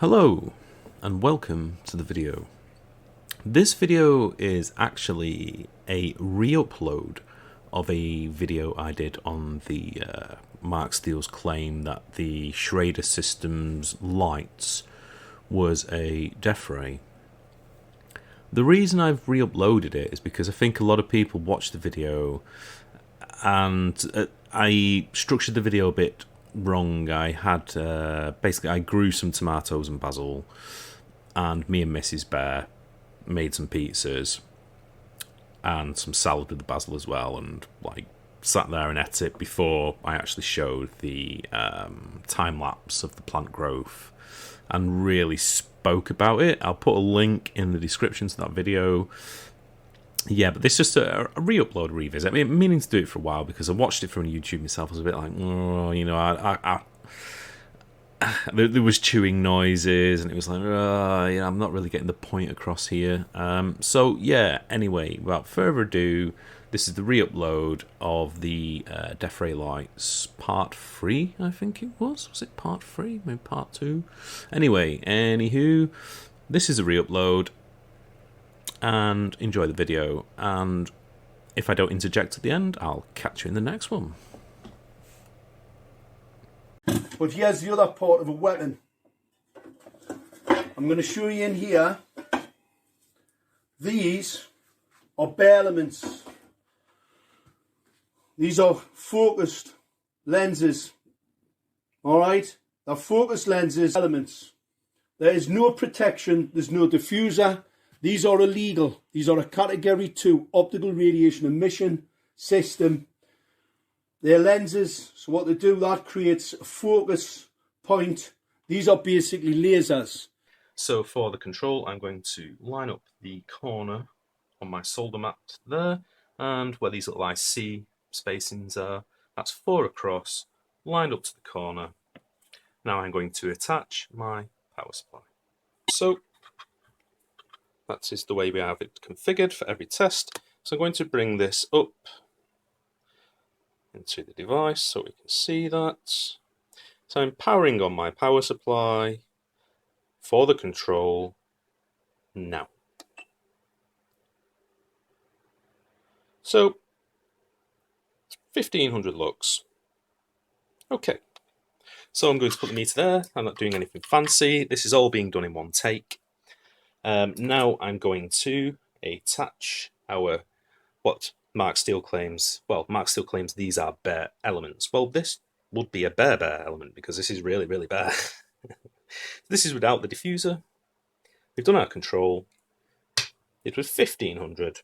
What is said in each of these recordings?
Hello and welcome to the video. This video is actually a re-upload of a video I did on the Mark Steele's claim that the Schrader Systems lights was a death ray. The reason I've re-uploaded it is because I think a lot of people watched the video and I structured the video a bit wrong. I had basically I grew some tomatoes and basil, and me and Mrs. Bear made some pizzas and some salad with the basil as well, and like sat there and ate it before I actually showed the time lapse of the plant growth and really spoke about it. I'll put a link in the description to that video. Yeah, but this is just a re-upload, revisit. I mean, meaning to do it for a while because I watched it from YouTube myself. I was a bit like, oh, you know, there was chewing noises, and it was like, yeah, I'm not really getting the point across here. So yeah. Anyway, without further ado, this is the re-upload of the Death Ray Lights Part 3. I think it was. Was it Part 3? Maybe Part 2. Anyway, anywho, this is a re-upload. And enjoy the video, and if I don't interject at the end, I'll catch you in the next one. But here's the other part of a weapon. I'm going to show you in here. These are bare elements. These are focused lenses. Alright? They're focused lenses, elements. There is no protection, there's no diffuser. These are illegal. These are a Category 2 optical radiation emission system. They're lenses, so what they do, that creates a focus point. These are basically lasers. So for the control, I'm going to line up the corner on my solder mat there, and where these little IC spacings are, that's 4 across, lined up to the corner. Now I'm going to attach my power supply. So that is the way we have it configured for every test. So I'm going to bring this up into the device so we can see that. So I'm powering on my power supply for the control now. So 1500 lux. Okay. So I'm going to put the meter there. I'm not doing anything fancy. This is all being done in one take. Now I'm going to attach our, what Mark Steele claims, well, Mark Steele claims these are bare elements. Well, this would be a bare element because this is really, really bare. This is without the diffuser. We've done our control. It was 1500.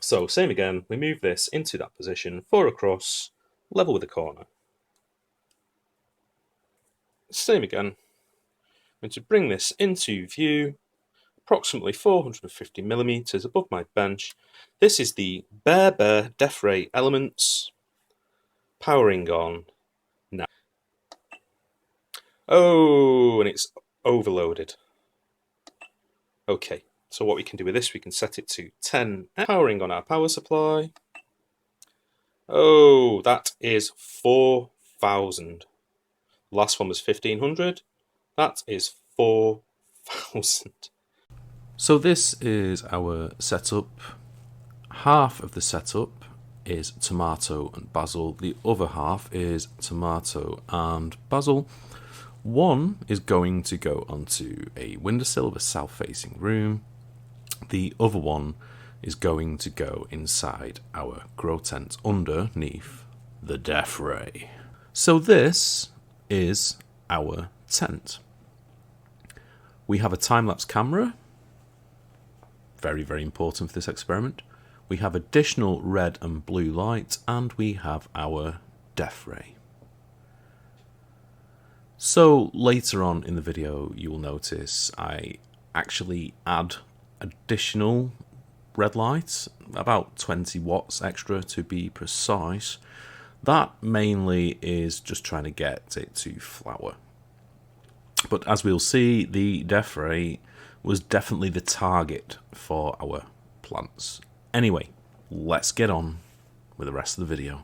So same again, we move this into that position, 4 across, level with the corner. Same again, I'm going to bring this into view, approximately 450 millimeters above my bench. This is the bare Death Ray elements powering on now. Oh, and it's overloaded. Okay, so what we can do with this, we can set it to 10, powering on our power supply. Oh, that is 4,000. Last one was 1500. That is 4,000. So this is our setup. Half of the setup is tomato and basil. The other half is tomato and basil. One is going to go onto a windowsill of a south-facing room. The other one is going to go inside our grow tent underneath the Death Ray. So this is our tent. We have a time-lapse camera. Very, very important for this experiment. We have additional red and blue light, and we have our Death Ray. So later on in the video, you will notice I actually add additional red light, about 20 watts extra to be precise. That mainly is just trying to get it to flower. But as we'll see, the Death Ray was definitely the target for our plants. Anyway, let's get on with the rest of the video.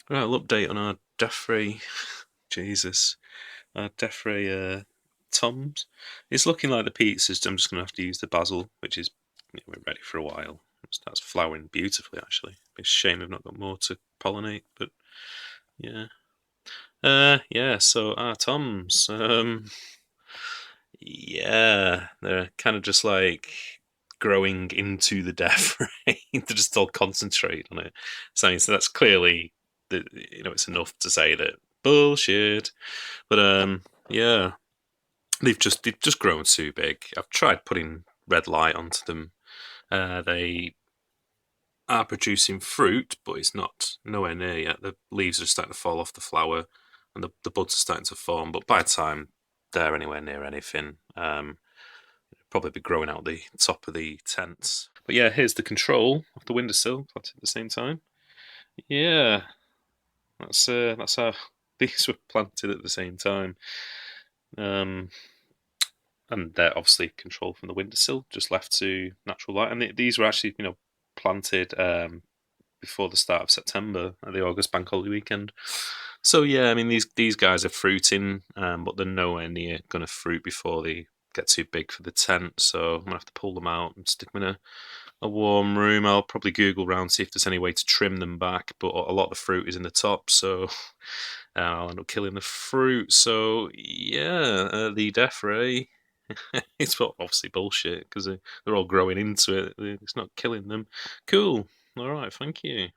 Right, I'll update on our death-ray. Jesus, our death-ray toms. It's looking like the pizzas. I'm just going to have to use the basil, which is we're ready for a while. That's flowering beautifully, actually. It's a shame we've not got more to pollinate, but yeah. Yeah. So our toms. Yeah, they're kind of just like growing into the death ray. They just all concentrate on it. So that's clearly it's enough to say that bullshit. But yeah, they've just grown too big. I've tried putting red light onto them. They are producing fruit, but it's not nowhere near yet. The leaves are starting to fall off the flower, and the buds are starting to form. But by the time they're anywhere near anything, probably be growing out the top of the tents. But yeah, here's the control of the windowsill planted at the same time. Yeah, that's how these were planted at the same time. And they're obviously controlled from the windowsill, just left to natural light. And these were actually, planted before the start of September at the August bank holiday weekend. So yeah, I mean these guys are fruiting, but they're nowhere near going to fruit before they get too big for the tent. So I'm gonna have to pull them out and stick them in a warm room. I'll probably Google around, see if there's any way to trim them back, but a lot of the fruit is in the top, so I'll end up killing the fruit. So yeah, the death ray. It's obviously bullshit because they're all growing into it. It's not killing them. Cool. All right, thank you.